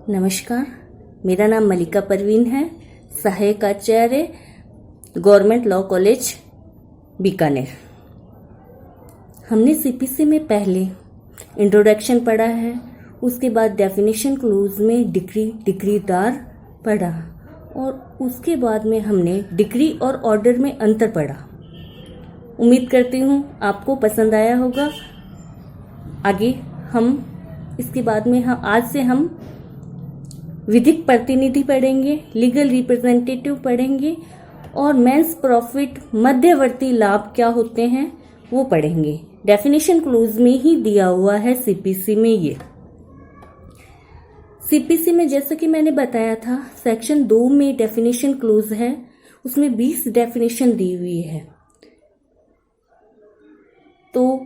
नमस्कार, मेरा नाम मलिका परवीन है, सहायक आचार्य गवर्नमेंट लॉ कॉलेज बीकानेर। हमने सीपीसी में पहले इंट्रोडक्शन पढ़ा है, उसके बाद डेफिनेशन क्लोज में डिक्री डिक्रीदार पढ़ा और उसके बाद में हमने डिक्री और ऑर्डर में अंतर पढ़ा। उम्मीद करती हूँ आपको पसंद आया होगा। आगे हम इसके बाद में आज से हम विधिक प्रतिनिधि पढ़ेंगे, लीगल रिप्रेजेंटेटिव पढ़ेंगे और मेंस प्रॉफिट मध्यवर्ती लाभ क्या होते हैं वो पढ़ेंगे। डेफिनेशन क्लोज में ही दिया हुआ है सीपीसी में। ये सीपीसी में जैसा कि मैंने बताया था, सेक्शन 2 में डेफिनेशन क्लोज है, उसमें 20 डेफिनेशन दी हुई है। तो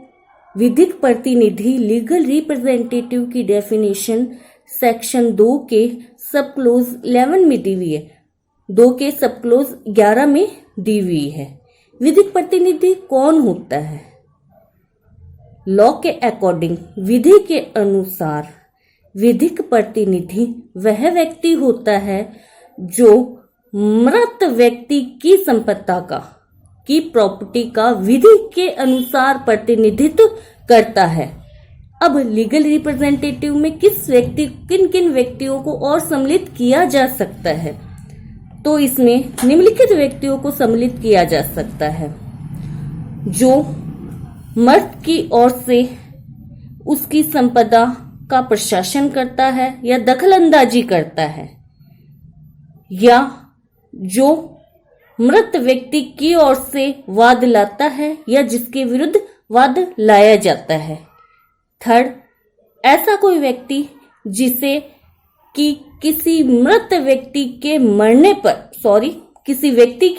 विधिक प्रतिनिधि लीगल रिप्रेजेंटेटिव की डेफिनेशन सेक्शन 2 के सब क्लोज 11 में दी हुई है, 2 के सब क्लोज 11 में दी हुई है। विधिक प्रतिनिधि कौन होता है? लॉ के अकॉर्डिंग, विधि के अनुसार विधिक प्रतिनिधि वह व्यक्ति होता है जो मृत व्यक्ति की संपत्ति की प्रॉपर्टी का विधि के अनुसार प्रतिनिधित्व करता है। अब लीगल रिप्रेजेंटेटिव में किन किन व्यक्तियों को और सम्मिलित किया जा सकता है? तो इसमें निम्नलिखित व्यक्तियों को सम्मिलित किया जा सकता है: जो मर्द की ओर से उसकी संपदा का प्रशासन करता है या दखलंदाजी करता है, या जो मृत व्यक्ति की ओर से वाद लाता है या जिसके विरुद्ध वाद लाया जाता है। थर्ड, ऐसा कोई व्यक्ति जिसे कि किसी व्यक्ति के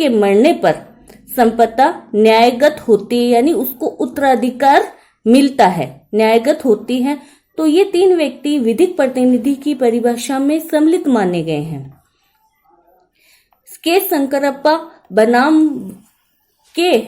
मरने पर संपत्ति न्यायगत होती है, यानी उसको उत्तराधिकार मिलता है, न्यायगत होती है। तो ये 3 व्यक्ति विधिक प्रतिनिधि की परिभाषा में सम्मिलित माने गए हैं। के शंकरप्पा बनाम के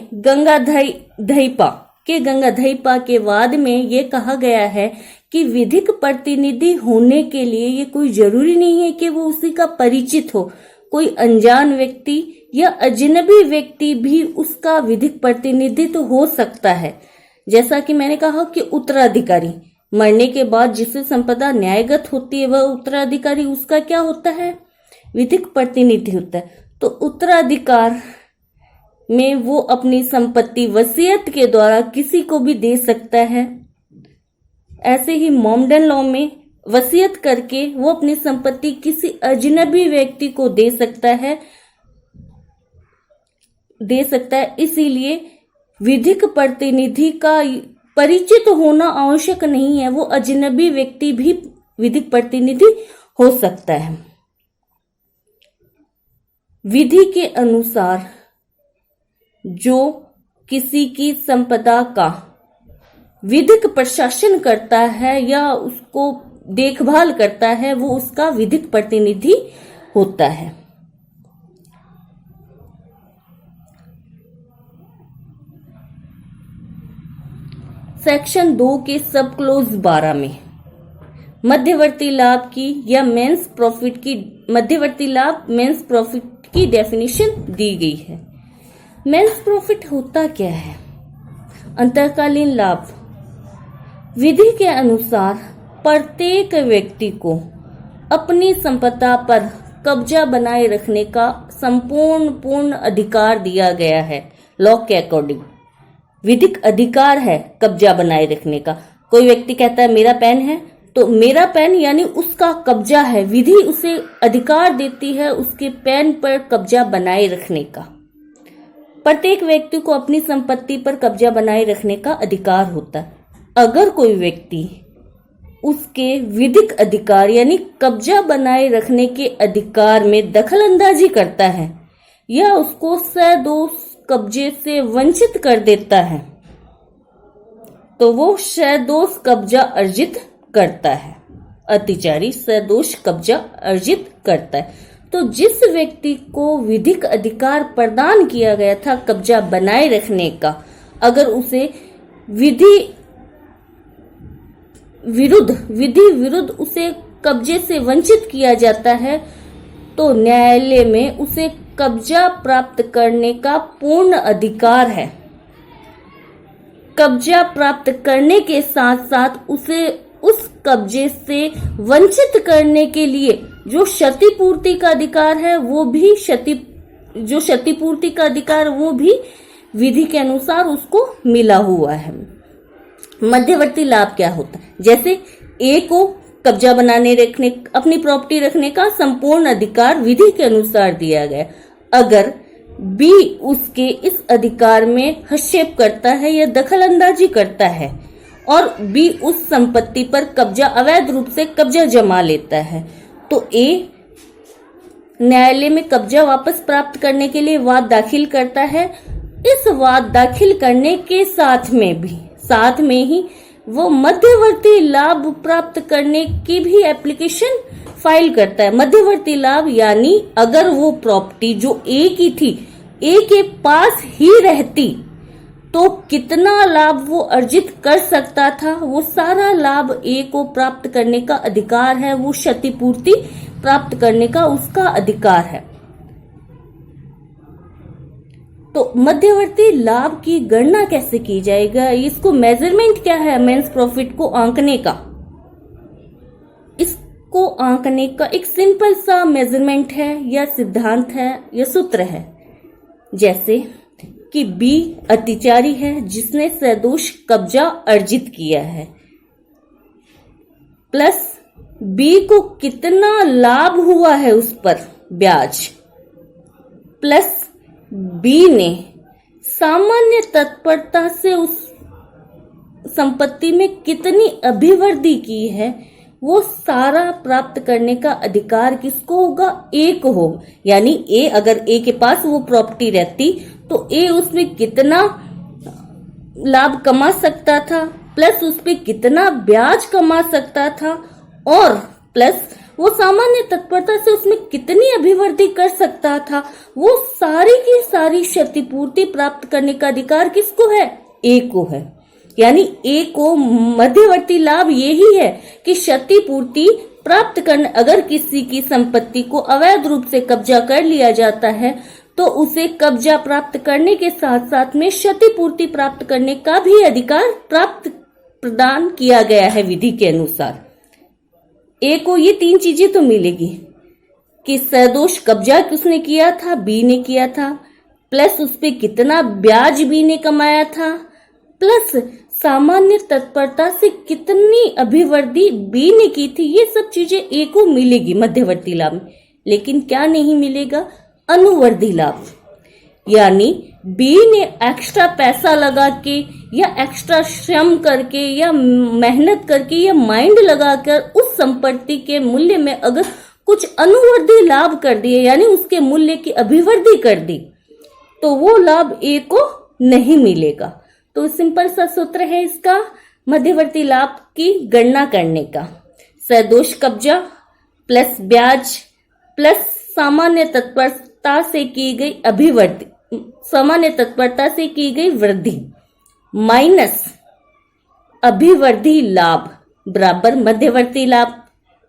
गंगाधईपा के वाद में ये कहा गया है कि विधिक प्रतिनिधि होने के लिए ये कोई जरूरी नहीं है कि वो उसी का परिचित हो। कोई अनजान व्यक्ति या अजनबी व्यक्ति भी उसका विधिक प्रतिनिधित्व हो सकता है। जैसा कि मैंने कहा कि उत्तराधिकारी, मरने के बाद जिससे संपदा न्यायगत होती है वह उत्तराधिकारी उसका क्या होता है? विधिक प्रतिनिधि होता है। तो उत्तराधिकार में वो अपनी संपत्ति वसीयत के द्वारा किसी को भी दे सकता है। ऐसे ही मॉमडन लॉ में वसीयत करके वो अपनी संपत्ति किसी अजनबी व्यक्ति को दे सकता है। इसीलिए विधिक प्रतिनिधि का परिचित होना आवश्यक नहीं है, वो अजनबी व्यक्ति भी विधिक प्रतिनिधि हो सकता है। विधि के अनुसार जो किसी की संपदा का विधिक प्रशासन करता है या उसको देखभाल करता है, वो उसका विधिक प्रतिनिधि होता है। सेक्शन 2 के सब क्लोज 12 में मध्यवर्ती लाभ की या मेंस प्रॉफिट की डेफिनेशन दी गई है। मेंस प्रॉफिट होता क्या है? अंतःकालीन लाभ। विधि के अनुसार प्रत्येक व्यक्ति को अपनी संपदा पर कब्जा बनाए रखने का पूर्ण अधिकार दिया गया है। लॉ के अकॉर्डिंग विधिक अधिकार है कब्जा बनाए रखने का। कोई व्यक्ति कहता है मेरा पेन है, तो मेरा पेन यानी उसका कब्जा है। विधि उसे अधिकार देती है उसके पेन पर कब्जा बनाए रखने का। प्रत्येक व्यक्ति को अपनी संपत्ति पर कब्जा बनाए रखने का अधिकार होता है। अगर कोई व्यक्ति उसके विधिक अधिकार यानी कब्जा बनाए रखने के अधिकार में दखलंदाजी करता है या उसको सदोष कब्जे से वंचित कर देता है, तो वो सदोष कब्जा अर्जित करता है। अतिचारी सदोष कब्जा अर्जित करता है। तो जिस व्यक्ति को विधिक अधिकार प्रदान किया गया था कब्जा बनाए रखने का, अगर उसे विधि विरुद्ध उसे कब्जे से वंचित किया जाता है तो न्यायालय में उसे कब्जा प्राप्त करने का पूर्ण अधिकार है। कब्जा प्राप्त करने के साथ साथ उसे उस कब्जे से वंचित करने के लिए जो क्षतिपूर्ति का अधिकार है वो भी क्षतिपूर्ति का अधिकार वो भी विधि के अनुसार उसको मिला हुआ है। मध्यवर्ती लाभ क्या होता है? जैसे ए को कब्जा बनाने रखने, अपनी प्रॉपर्टी रखने का संपूर्ण अधिकार विधि के अनुसार दिया गया। अगर बी उसके इस अधिकार में हस्तक्षेप करता है या दखल अंदाजी करता है और बी उस संपत्ति पर कब्जा अवैध रूप से कब्जा जमा लेता है तो ए न्यायालय में कब्जा वापस प्राप्त करने के लिए वाद दाखिल करता है। इस वाद दाखिल करने के साथ में ही वो मध्यवर्ती लाभ प्राप्त करने की भी एप्लीकेशन फाइल करता है। मध्यवर्ती लाभ यानी अगर वो प्रॉपर्टी जो ए की थी, ए के पास ही रहती तो कितना लाभ वो अर्जित कर सकता था, वो सारा लाभ ए को प्राप्त करने का अधिकार है, वो क्षतिपूर्ति प्राप्त करने का उसका अधिकार है। तो मध्यवर्ती लाभ की गणना कैसे की जाएगा? इसको मेजरमेंट क्या है मेंस प्रॉफिट को आंकने का? इसको आंकने का एक सिंपल सा मेजरमेंट है या सिद्धांत है या सूत्र है। जैसे कि बी अतिचारी है जिसने सदोष कब्जा अर्जित किया है, प्लस बी को कितना लाभ हुआ है उस पर ब्याज, प्लस बी ने सामान्य तत्परता से उस संपत्ति में कितनी अभिवृद्धि की है, वो सारा प्राप्त करने का अधिकार किसको होगा? ए को हो। यानी ए, अगर ए के पास वो प्रॉपर्टी रहती तो ए उसमें कितना लाभ कमा सकता था, प्लस उस पे कितना ब्याज कमा सकता था, और प्लस वो सामान्य तत्परता से उसमें कितनी अभिवृद्धि कर सकता था। वो सारी की सारी क्षतिपूर्ति प्राप्त करने का अधिकार किसको है? ए को है। यानी ए को मध्यवर्ती लाभ यही है कि क्षतिपूर्ति प्राप्त करने, अगर किसी की संपत्ति को अवैध रूप से कब्जा कर लिया जाता है तो उसे कब्जा प्राप्त करने के साथ साथ में क्षतिपूर्ति प्राप्त करने का भी अधिकार प्रदान किया गया है विधि के अनुसार। ए को ये तीन चीजें तो मिलेगी कि सदोष कब्जा किसने किया था? बी ने किया था, प्लस उस पे कितना ब्याज बी ने कमाया था, प्लस सामान्य तत्परता से कितनी अभिवृद्धि बी ने की थी। ये सब चीजें ए को मिलेगी मध्यवर्ती लाभ में। लेकिन क्या नहीं मिलेगा? अनुवर्ती लाभ। यानी बी ने एक्स्ट्रा पैसा लगा के या एक्स्ट्रा श्रम करके या मेहनत करके या माइंड लगाकर उस संपत्ति के मूल्य में अगर कुछ अनुवर्ती लाभ कर दिए, यानी उसके मूल्य की अभिवृद्धि कर दी, तो वो लाभ ए को नहीं मिलेगा। तो सिंपल सा सूत्र है इसका मध्यवर्ती लाभ की गणना करने का। सदोष कब्जा प्लस ब्याज प्लस सामान्य तत्परता से की गई अभिवृद्धि, सामान्य तत्परता से की गई वृद्धि माइनस अभिवृद्धि लाभ बराबर मध्यवर्ती लाभ।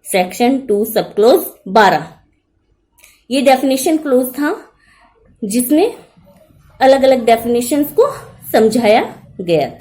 सेक्शन 2 सब क्लोज 12। ये डेफिनेशन क्लोज था जिसमें अलग अलग डेफिनेशंस को समझाया गया था।